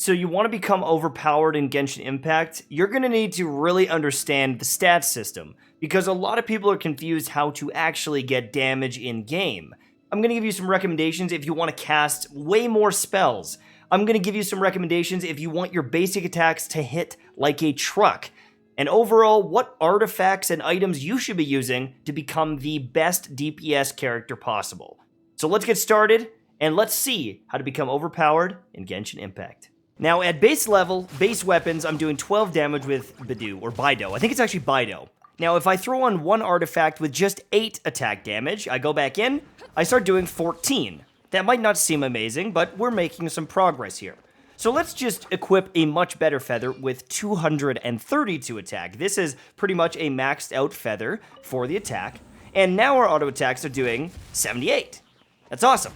So you want to become overpowered in Genshin Impact, you're going to need to really understand the stats system, because a lot of people are confused how to actually get damage in-game. I'm going to give you some recommendations if you want to cast way more spells. I'm going to give you some recommendations if you want your basic attacks to hit like a truck. And overall, what artifacts and items you should be using to become the best DPS character possible. So let's get started, and let's see how to become overpowered in Genshin Impact. Now, at base level, base weapons, I'm doing 12 damage with Bido. I think it's actually Bido. Now, if I throw on one artifact with just 8 attack damage, I go back in, I start doing 14. That might not seem amazing, but we're making some progress here. So let's just equip a much better feather with 232 attack. This is pretty much a maxed out feather for the attack. And now our auto attacks are doing 78. That's awesome.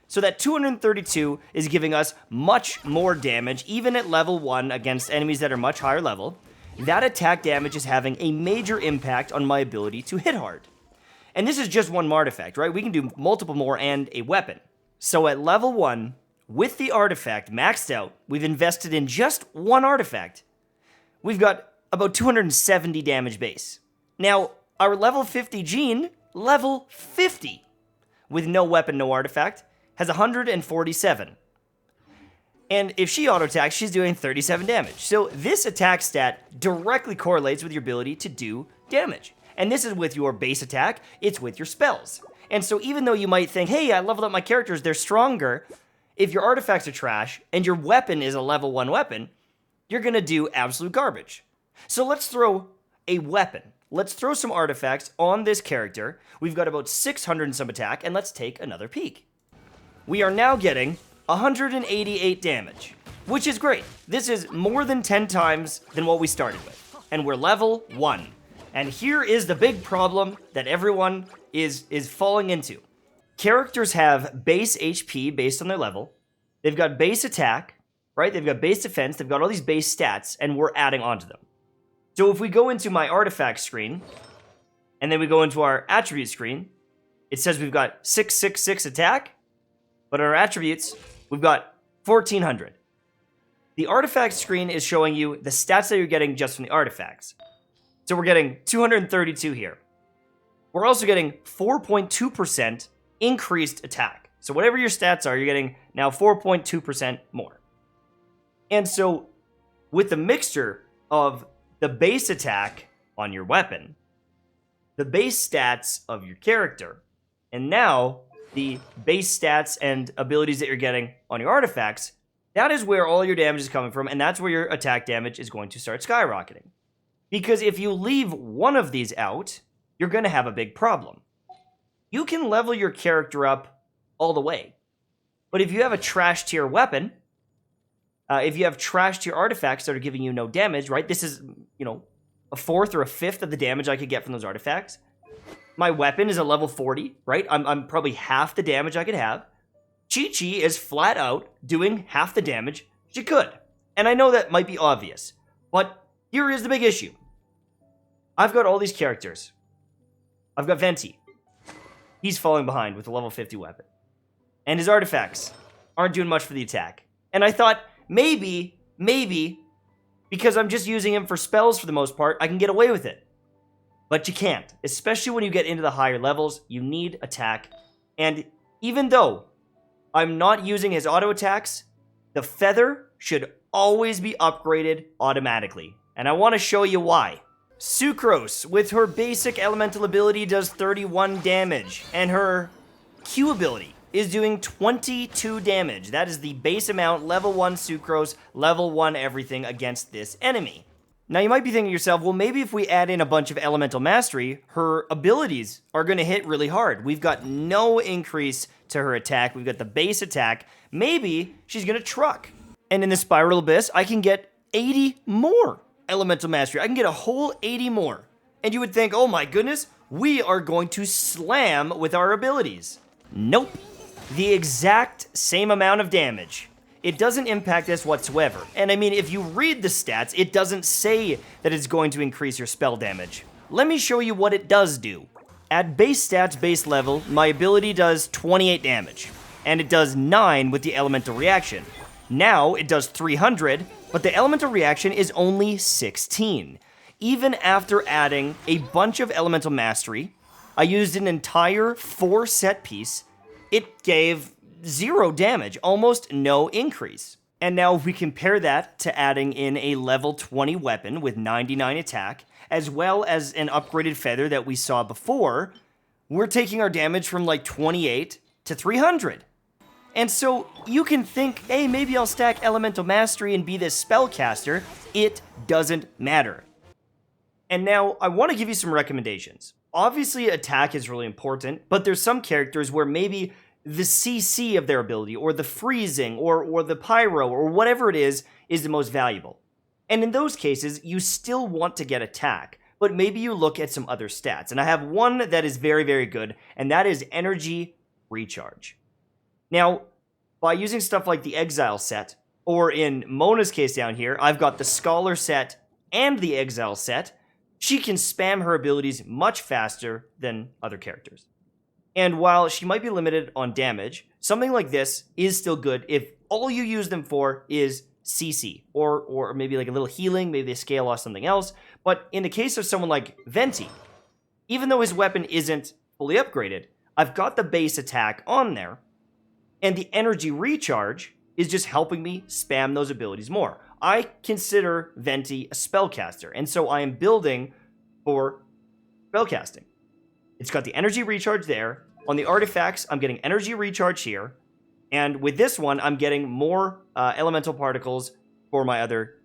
So that 232 is giving us much more damage, even at level 1 against enemies that are much higher level. That attack damage is having a major impact on my ability to hit hard. And this is just one artifact, right? We can do multiple more and a weapon. So at level 1, with the artifact maxed out, we've invested in just one artifact. We've got about 270 damage base. Now, our level 50 Jean, level 50, with no weapon, no artifact, has 147. And if she auto-attacks, she's doing 37 damage. So this attack stat directly correlates with your ability to do damage. And this is with your base attack, it's with your spells. And so even though you might think, hey, I leveled up my characters, they're stronger, if your artifacts are trash and your weapon is a level 1 weapon, you're gonna do absolute garbage. So let's throw a weapon. Let's throw some artifacts on this character. We've got about 600 and some attack, and let's take another peek. We are now getting 188 damage, which is great. This is more than 10 times than what we started with, and we're level 1. And here is the big problem that everyone is falling into. Characters have base HP based on their level. They've got base attack, right? They've got base defense. They've got all these base stats, and we're adding onto them. So if we go into my artifact screen, and then we go into our attribute screen, it says we've got 666 attack, but our attributes, we've got 1400. The artifact screen is showing you the stats that you're getting just from the artifacts. So we're getting 232 here. We're also getting 4.2% increased attack. So whatever your stats are, you're getting now 4.2% more. And so with the mixture of the base attack on your weapon, the base stats of your character, and now the base stats and abilities that you're getting on your artifacts, that is where all your damage is coming from, and that's where your attack damage is going to start skyrocketing. Because if you leave one of these out, you're going to have a big problem. You can level your character up all the way, but if you have a trash tier weapon, if you have trash tier artifacts that are giving you no damage, right? This is, a fourth or a fifth of the damage I could get from those artifacts. My weapon is a level 40, right? I'm probably half the damage I could have. Chi-Chi is flat out doing half the damage she could. And I know that might be obvious, but here is the big issue. I've got all these characters. I've got Venti. He's falling behind with a level 50 weapon. And his artifacts aren't doing much for the attack. And I thought, maybe, because I'm just using him for spells for the most part, I can get away with it. But you can't, especially when you get into the higher levels. You need attack. And even though I'm not using his auto attacks, the feather should always be upgraded automatically. And I want to show you why. Sucrose, with her basic elemental ability, does 31 damage. And her Q ability is doing 22 damage. That is the base amount, level 1 Sucrose, level 1 everything against this enemy. Now you might be thinking to yourself, well, maybe if we add in a bunch of elemental mastery, her abilities are going to hit really hard. We've got no increase to her attack. We've got the base attack. Maybe she's going to truck. And in the Spiral Abyss, I can get 80 more elemental mastery. I can get a whole 80 more. And you would think, oh my goodness, we are going to slam with our abilities. Nope. The exact same amount of damage. It doesn't impact us whatsoever. And I mean, if you read the stats, it doesn't say that it's going to increase your spell damage. Let me show you what it does do. At base stats, base level, my ability does 28 damage. And it does 9 with the elemental reaction. Now it does 300, but the elemental reaction is only 16. Even after adding a bunch of elemental mastery, I used an entire 4 set piece, it gave 0 damage, almost no increase. And now if we compare that to adding in a level 20 weapon with 99 attack, as well as an upgraded feather that we saw before, we're taking our damage from like 28 to 300. And so you can think, hey, maybe I'll stack elemental mastery and be this spellcaster. It doesn't matter. And now I want to give you some recommendations. Obviously attack is really important, but there's some characters where maybe the CC of their ability, or the freezing, or the pyro, or whatever it is the most valuable. And in those cases, you still want to get attack, but maybe you look at some other stats. And I have one that is very, very good, and that is energy recharge. Now, by using stuff like the Exile set, or in Mona's case down here, I've got the Scholar set and the Exile set, she can spam her abilities much faster than other characters. And while she might be limited on damage, something like this is still good if all you use them for is CC, or maybe like a little healing, maybe they scale off something else. But in the case of someone like Venti, even though his weapon isn't fully upgraded, I've got the base attack on there, and the energy recharge is just helping me spam those abilities more. I consider Venti a spellcaster, and so I am building for spellcasting. It's got the energy recharge there. On the artifacts, I'm getting energy recharge here. And with this one, I'm getting more elemental particles for my other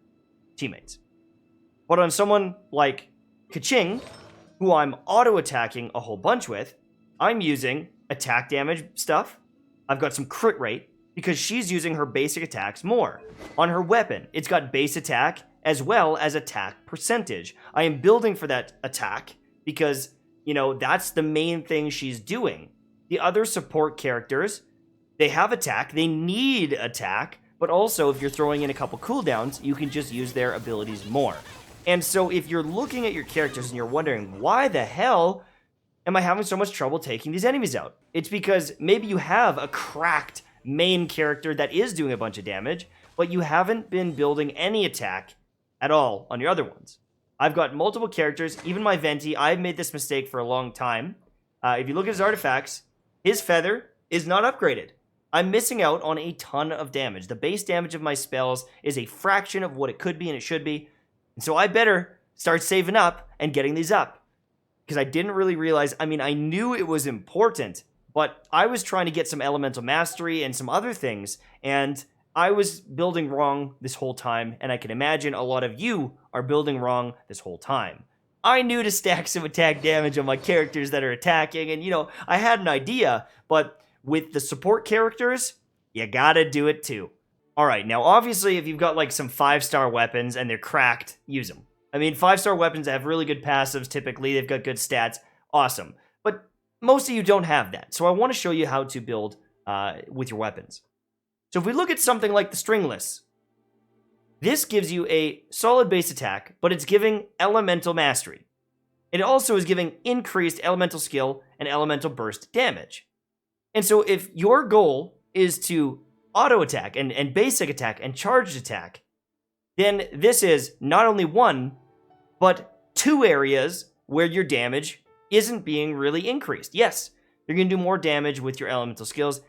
teammates. But on someone like Kaching, who I'm auto-attacking a whole bunch with, I'm using attack damage stuff. I've got some crit rate, because she's using her basic attacks more. On her weapon, it's got base attack as well as attack percentage. I am building for that attack because, you know, that's the main thing she's doing. The other support characters, they have attack, they need attack, but also if you're throwing in a couple cooldowns, you can just use their abilities more. And so if you're looking at your characters and you're wondering, why the hell am I having so much trouble taking these enemies out? It's because maybe you have a cracked main character that is doing a bunch of damage, but you haven't been building any attack at all on your other ones. I've got multiple characters, even my Venti. I've made this mistake for a long time. If you look at his artifacts, his feather is not upgraded. I'm missing out on a ton of damage. The base damage of my spells is a fraction of what it could be and it should be. And so I better start saving up and getting these up. Because I didn't really realize, I mean, I knew it was important, but I was trying to get some elemental mastery and some other things, and I was building wrong this whole time, and I can imagine a lot of you are building wrong this whole time. I knew to stack some attack damage on my characters that are attacking, and, you know, I had an idea, but with the support characters, you gotta do it too. Alright, now obviously if you've got like some 5-star weapons and they're cracked, use them. I mean, 5-star weapons have really good passives typically, they've got good stats, awesome. But most of you don't have that, so I want to show you how to build with your weapons. So if we look at something like the Stringless, this gives you a solid base attack, but it's giving elemental mastery. It also is giving increased elemental skill and elemental burst damage. And so if your goal is to auto attack and basic attack and charged attack, then this is not only one, but 2 areas where your damage isn't being really increased. Yes, you're going to do more damage with your elemental skills.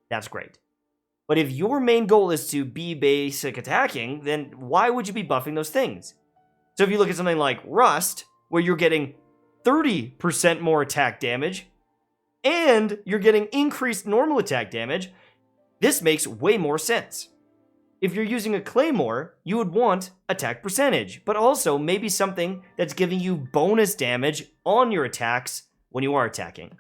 That's great. But if your main goal is to be basic attacking, then why would you be buffing those things? So if you look at something like Rust, where you're getting 30% more attack damage, and you're getting increased normal attack damage, this makes way more sense. If you're using a Claymore, you would want attack percentage, but also maybe something that's giving you bonus damage on your attacks when you are attacking.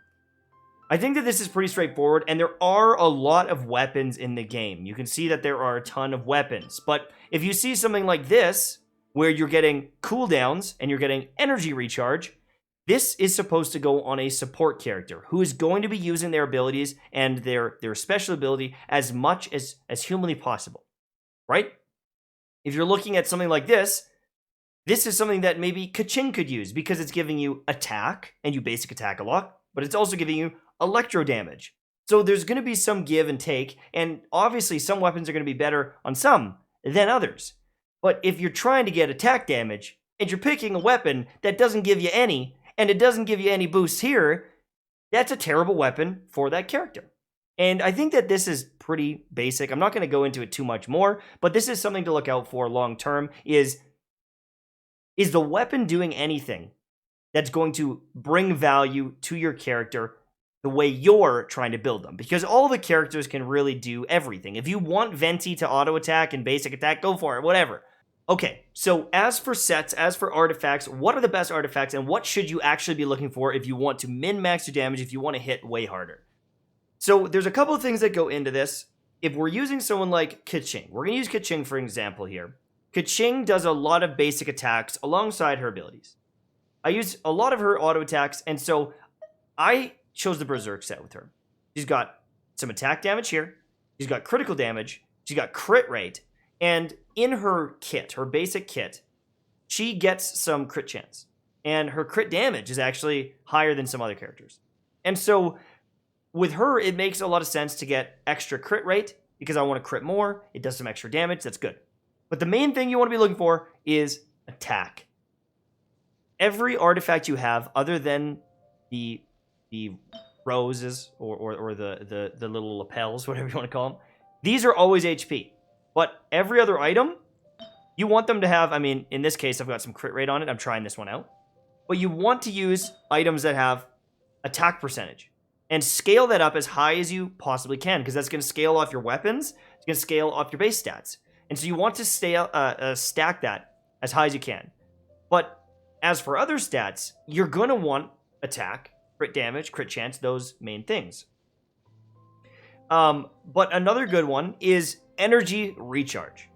I think that this is pretty straightforward, and there are a lot of weapons in the game. You can see that there are a ton of weapons, but if you see something like this, where you're getting cooldowns and you're getting energy recharge, this is supposed to go on a support character who is going to be using their abilities and their special ability as much as humanly possible, right? If you're looking at something like this is something that maybe Kaching could use because it's giving you attack and you basic attack a lot, but it's also giving you electro damage. So there's going to be some give and take, and obviously some weapons are going to be better on some than others. But if you're trying to get attack damage, and you're picking a weapon that doesn't give you any, and it doesn't give you any boosts here, that's a terrible weapon for that character. And I think that this is pretty basic. I'm not going to go into it too much more, but this is something to look out for long term, is the weapon doing anything that's going to bring value to your character the way you're trying to build them? Because all the characters can really do everything. If you want Venti to auto attack and basic attack, go for it, whatever. Okay, so as for sets, as for artifacts, what are the best artifacts and what should you actually be looking for if you want to min-max your damage, if you want to hit way harder? So there's a couple of things that go into this. If we're using someone like Keqing, we're going to use Keqing for example here. Keqing does a lot of basic attacks alongside her abilities. I use a lot of her auto attacks, and so I chose the Berserk set with her. She's got some attack damage here. She's got critical damage. She's got crit rate. And in her kit, her basic kit, she gets some crit chance. And her crit damage is actually higher than some other characters. And so with her, it makes a lot of sense to get extra crit rate because I want to crit more. It does some extra damage. That's good. But the main thing you want to be looking for is attack. Every artifact you have, other than the roses or the little lapels, whatever you want to call them, these are always HP. But every other item, you want them to have, I mean, in this case, I've got some crit rate on it. I'm trying this one out. But you want to use items that have attack percentage and scale that up as high as you possibly can, because that's going to scale off your weapons. It's going to scale off your base stats. And so you want to stack that as high as you can. But as for other stats, you're going to want attack, crit damage, crit chance, those main things. But another good one is energy recharge.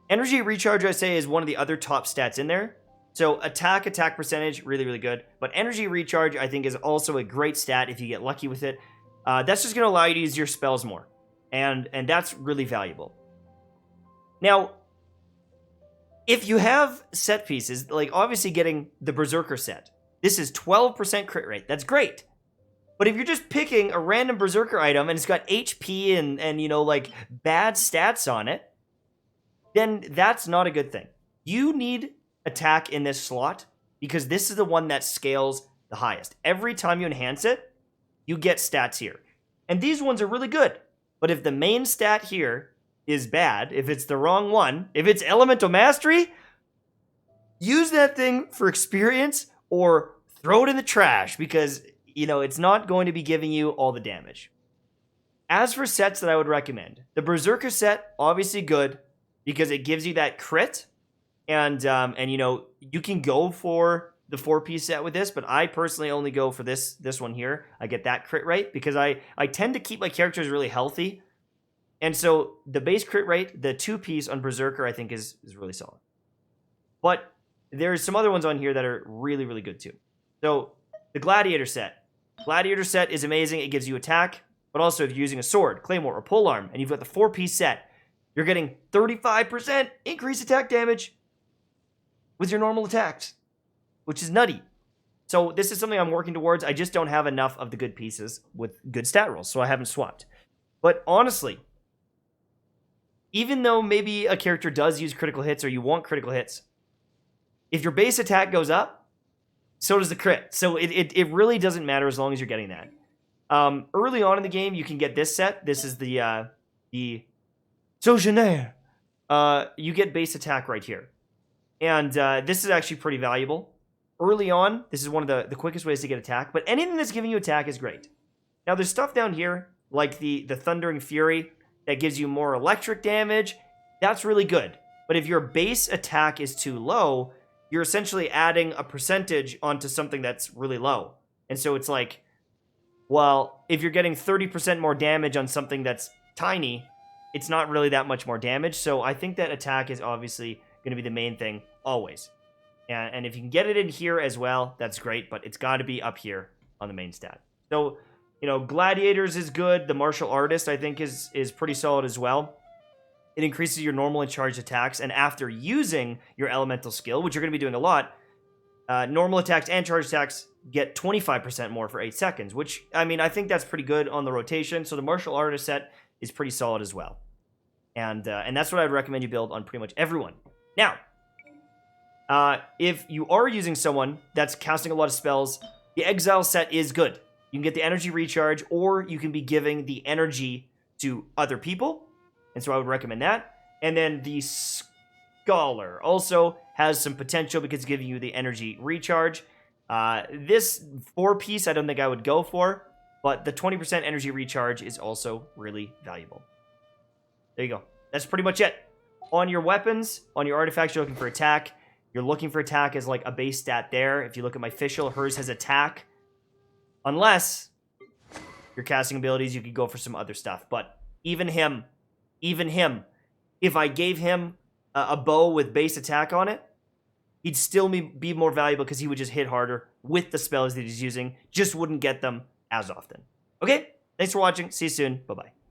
Energy recharge, I say, is one of the other top stats in there. So attack percentage, really, really good. But energy recharge, I think, is also a great stat if you get lucky with it. That's just going to allow you to use your spells more. And that's really valuable. Now, if you have set pieces, like obviously getting the Berserker set, this is 12% crit rate. That's great. But if you're just picking a random Berserker item and it's got HP and you know, like bad stats on it, then that's not a good thing. You need attack in this slot because this is the one that scales the highest. Every time you enhance it, you get stats here. And these ones are really good. But if the main stat here is bad, if it's the wrong one, if it's Elemental Mastery, use that thing for experience or throw it in the trash because, you know, it's not going to be giving you all the damage. As for sets that I would recommend, the Berserker set, obviously good because it gives you that crit. And you know, you can go for the 4-piece set with this, but I personally only go for this one here. I get that crit rate because I tend to keep my characters really healthy. And so the base crit rate, the 2-piece on Berserker, I think is really solid. But there's some other ones on here that are really, really good too. So the Gladiator set. Gladiator set is amazing. It gives you attack, but also if you're using a sword, claymore, or polearm, and you've got the 4-piece set, you're getting 35% increased attack damage with your normal attacks, which is nutty. So this is something I'm working towards. I just don't have enough of the good pieces with good stat rolls, so I haven't swapped. But honestly, even though maybe a character does use critical hits or you want critical hits, if your base attack goes up, so does the crit. So it really doesn't matter as long as you're getting that. Early on in the game, you can get this set. This is the Sojourner. You get base attack right here. And this is actually pretty valuable. Early on, this is one of the quickest ways to get attack. But anything that's giving you attack is great. Now, there's stuff down here, like the Thundering Fury, that gives you more electric damage. That's really good. But if your base attack is too low, you're essentially adding a percentage onto something that's really low. And so it's like, well, if you're getting 30% more damage on something that's tiny, it's not really that much more damage. So I think that attack is obviously going to be the main thing always. And if you can get it in here as well, that's great. But it's got to be up here on the main stat. So, you know, Gladiators is good. The Martial Artist, I think, is pretty solid as well. It increases your normal and charged attacks. And after using your elemental skill, which you're going to be doing a lot, normal attacks and charged attacks get 25% more for 8 seconds, which, I mean, I think that's pretty good on the rotation. So the martial artist set is pretty solid as well. And that's what I'd recommend you build on pretty much everyone. Now, if you are using someone that's casting a lot of spells, the exile set is good. You can get the energy recharge, or you can be giving the energy to other people. And so I would recommend that. And then the Scholar also has some potential because it's giving you the energy recharge. This 4-piece I don't think I would go for, but the 20% energy recharge is also really valuable. There you go. That's pretty much it. On your weapons, on your artifacts, you're looking for attack. You're looking for attack as like a base stat there. If you look at my official, hers has attack. Unless your casting abilities, you could go for some other stuff. But even him, if I gave him a bow with base attack on it, he'd still be more valuable because he would just hit harder with the spells that he's using. Just wouldn't get them as often. Okay? Thanks for watching. See you soon. Bye-bye.